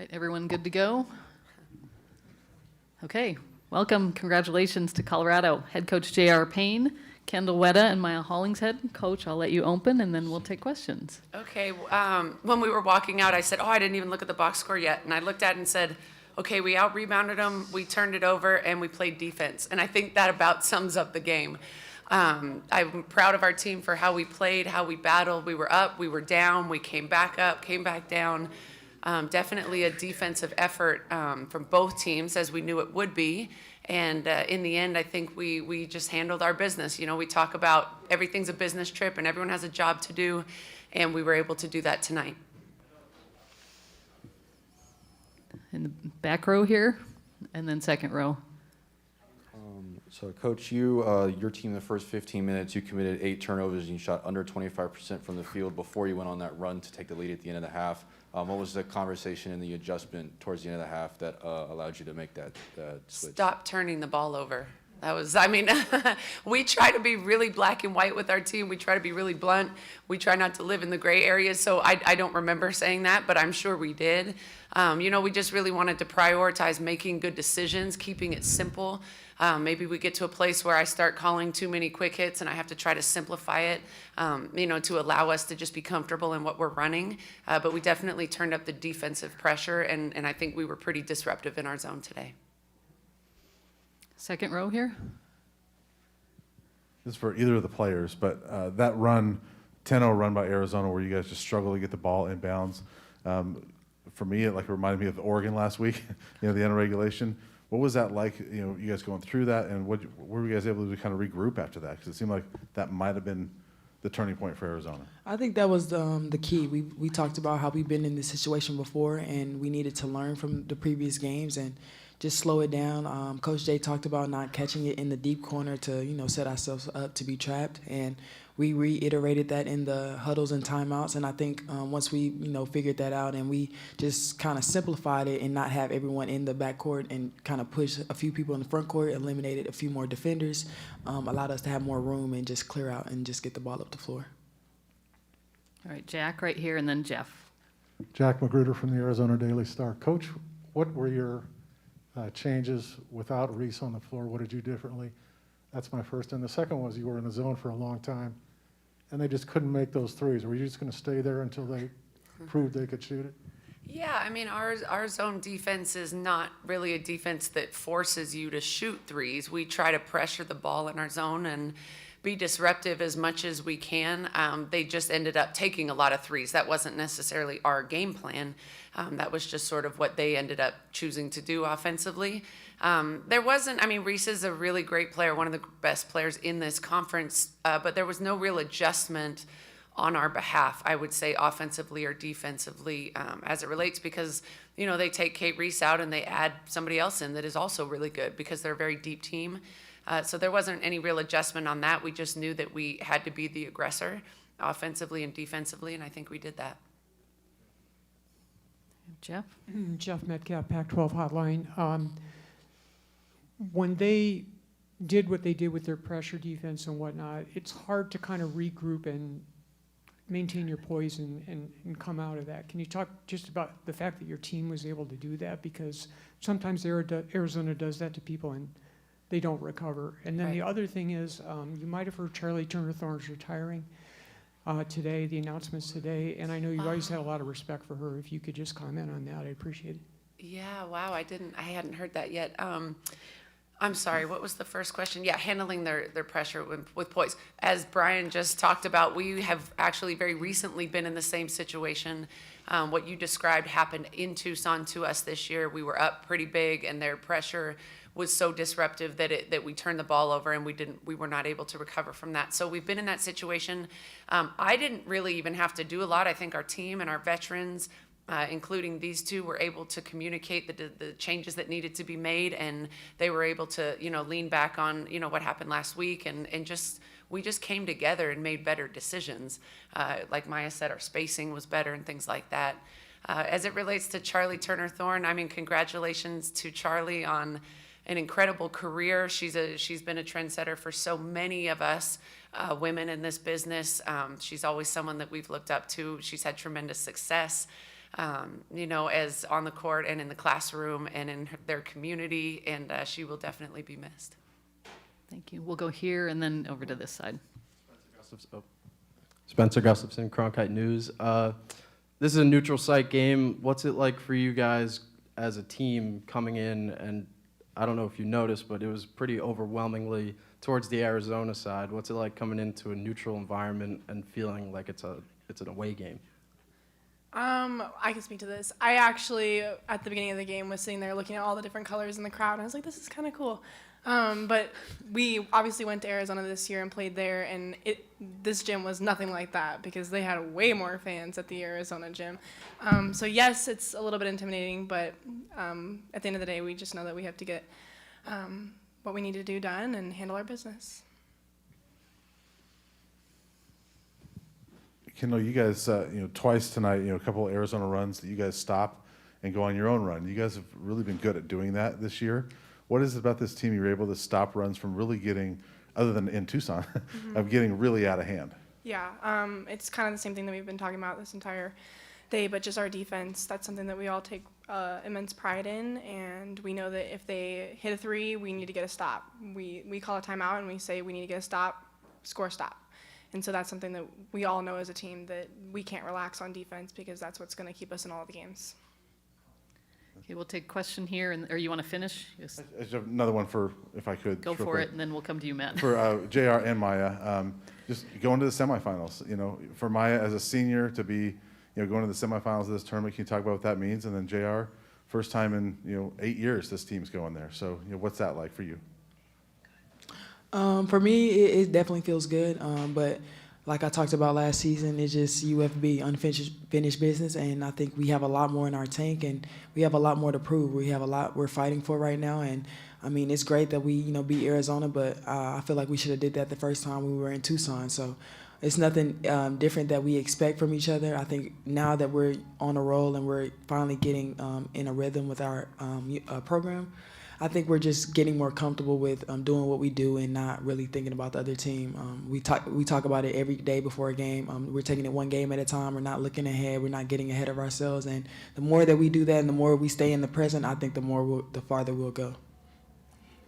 right, everyone good to go? Okay, welcome, congratulations to Colorado. Head coach J.R. Payne, Kindyll, Wetta, and Mya Hollingshed. Coach, I'll let you open and then we'll take questions. Okay, when we were walking out, I said, I didn't even look at the box score yet. And I looked at it and said, okay, we out-rebounded them, we turned it over, and we played defense. And I think that about sums up the game. I'm proud of our team for how we played, how we battled. We were up, we were down, we came back up, came back down. Definitely a defensive effort from both teams, as we knew it would be. And in the end, I think we just handled our business. You know, we talk about everything's a business trip and everyone has a job to do, and we were able to do that tonight. In the back row here, and then second row. So, Coach, your team, the first 15 minutes, you committed 8 turnovers and you shot under 25% from the field before you went on that run to take the lead at the end of the half. What was the conversation and the adjustment towards the end of the half that allowed you to make that switch? Stop turning the ball over. That was, we try to be really black and white with our team. We try to be really blunt. We try not to live in the gray areas. So I don't remember saying that, but I'm sure we did. We just really wanted to prioritize making good decisions, keeping it simple. Maybe we get to a place where I start calling too many quick hits and I have to try to simplify it, to allow us to just be comfortable in what we're running. But we definitely turned up the defensive pressure, and I think we were pretty disruptive in our zone today. Second row here. This is for either of the players, but that run, 10-0 run by Arizona where you guys just struggle to get the ball in bounds. For me, it reminded me of Oregon last week, the end of regulation. What was that like, you guys going through that, and were you guys able to kind of regroup after that? Because it seemed like that might have been the turning point for Arizona. I think that was the key. We talked about how we've been in this situation before, and we needed to learn from the previous games and just slow it down. Coach Jay talked about not catching it in the deep corner to set ourselves up to be trapped, and we reiterated that in the huddles and timeouts. And I think once we figured that out and we just kind of simplified it and not have everyone in the backcourt and kind of push a few people in the front court, eliminated a few more defenders, allowed us to have more room and just clear out and just get the ball up the floor. All right, Jack right here, and then Jeff. Jack Magruder from the Arizona Daily Star. Coach, what were your changes without Reese on the floor? What did you do differently? That's my first. And the second was you were in the zone for a long time, and they just couldn't make those threes. Were you just going to stay there until they proved they could shoot it? Yeah, our zone defense is not really a defense that forces you to shoot threes. We try to pressure the ball in our zone and be disruptive as much as we can. They just ended up taking a lot of threes. That wasn't necessarily our game plan. That was just sort of what they ended up choosing to do offensively. Reese is a really great player, one of the best players in this conference, but there was no real adjustment on our behalf, I would say, offensively or defensively, as it relates, because, they take Kate Reese out and they add somebody else in that is also really good because they're a very deep team. So there wasn't any real adjustment on that. We just knew that we had to be the aggressor offensively and defensively, and I think we did that. Jeff? Jeff Metcalf, Pac-12 Hotline. When they did what they did with their pressure defense and whatnot, it's hard to kind of regroup and maintain your poise and come out of that. Can you talk just about the fact that your team was able to do that? Because sometimes Arizona does that to people and they don't recover. And then Right. The other thing is, you might have heard Charlie Turner-Thorne's retiring today, the announcements today, and I know you've always had a lot of respect for her. If you could just comment on that, I'd appreciate it. Yeah, wow, I hadn't heard that yet. I'm sorry, what was the first question? Yeah, handling their pressure with poise. As Brian just talked about, we have actually very recently been in the same situation. What you described happened in Tucson to us this year. We were up pretty big, and their pressure was so disruptive that we turned the ball over, and we were not able to recover from that. So we've been in that situation. I didn't really even have to do a lot. I think our team and our veterans, including these two, were able to communicate the changes that needed to be made, and they were able to lean back on what happened last week, and we just came together and made better decisions. Like Mya said, our spacing was better and things like that. As it relates to Charlie Turner-Thorne, congratulations to Charlie on an incredible career. She's been a trendsetter for so many of us women in this business. She's always someone that we've looked up to. She's had tremendous success. as on the court and in the classroom and in their community, and she will definitely be missed. Thank you. We'll go here and then over to this side. Spencer Gustafson, Cronkite News. This is a neutral site game. What's it like for you guys as a team coming in? And I don't know if you noticed, but it was pretty overwhelmingly towards the Arizona side. What's it like coming into a neutral environment and feeling like it's an away game? I can speak to this. I actually, at the beginning of the game, was sitting there looking at all the different colors in the crowd, and I was like, this is kind of cool. But we obviously went to Arizona this year and played there, and this gym was nothing like that because they had way more fans at the Arizona gym. So yes, it's a little bit intimidating, but at the end of the day, we just know that we have to get what we need to do done and handle our business. Kindyll, you guys, twice tonight, a couple of Arizona runs that you guys stop and go on your own run. You guys have really been good at doing that this year. What is it about this team you're able to stop runs from really getting, other than in Tucson, of getting really out of hand? Yeah, it's kind of the same thing that we've been talking about this entire day, but just our defense. That's something that we all take immense pride in, and we know that if they hit a three, we need to get a stop. We call a timeout and we say we need to get a stop, score stop. And so that's something that we all know as a team, that we can't relax on defense because that's what's going to keep us in all the games. Okay, we'll take a question here, or you want to finish? Yes. I just have another one for, if I could. Go real for quick. it, and then we'll come to you, Matt. For JR and Mya, just going to the semifinals. For Mya as a senior to be, going to the semifinals of this tournament, can you talk about what that means? And then JR, first time in 8 years this team's going there. So what's that like for you? For me, it definitely feels good. But like I talked about last season, it's just UFB, unfinished business, and I think we have a lot more in our tank, and we have a lot more to prove. We have a lot we're fighting for right now, and I mean, it's great that we beat Arizona, but I feel like we should have did that the first time we were in Tucson. So it's nothing different that we expect from each other. I think now that we're on a roll and we're finally getting in a rhythm with our program, I think we're just getting more comfortable with doing what we do and not really thinking about the other team. We talk about it every day before a game. We're taking it one game at a time. We're not looking ahead. We're not getting ahead of ourselves. And the more that we do that and the more we stay in the present, I think the farther we'll go.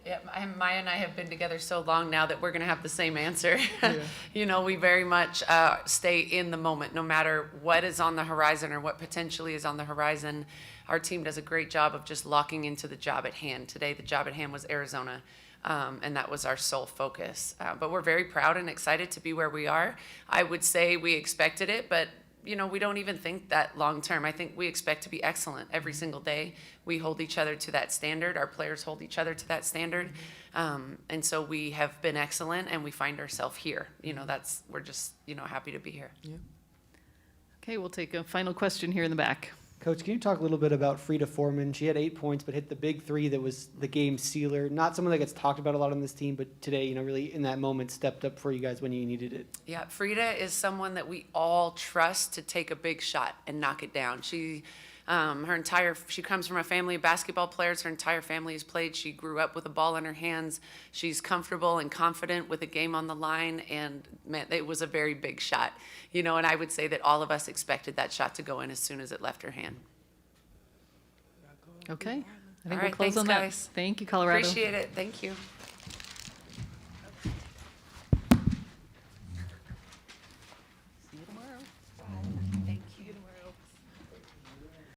Yeah, Mya and I have been together so long now that we're going to have the same answer. Yeah. We very much stay in the moment, no matter what is on the horizon or what potentially is on the horizon. Our team does a great job of just locking into the job at hand. Today, the job at hand was Arizona, and that was our sole focus. But we're very proud and excited to be where we are. I would say we expected it, but we don't even think that long term. I think we expect to be excellent every single day. We hold each other to that standard. Our players hold each other to that standard. And so we have been excellent, and we find ourselves here. We're just, happy to be here. Yeah. Okay, we'll take a final question here in the back. Coach, can you talk a little bit about Frida Foreman? She had 8 points, but hit the big three that was the game sealer. Not someone that gets talked about a lot on this team, but today, really in that moment stepped up for you guys when you needed it. Yeah, Frida is someone that we all trust to take a big shot and knock it down. She comes from a family of basketball players. Her entire family has played. She grew up with a ball in her hands. She's comfortable and confident with a game on the line, and man, it was a very big shot. And I would say that all of us expected that shot to go in as soon as it left her hand. Okay. I think All we'll right, close thanks, on that. guys. Thank you, Colorado. Appreciate it. Thank you.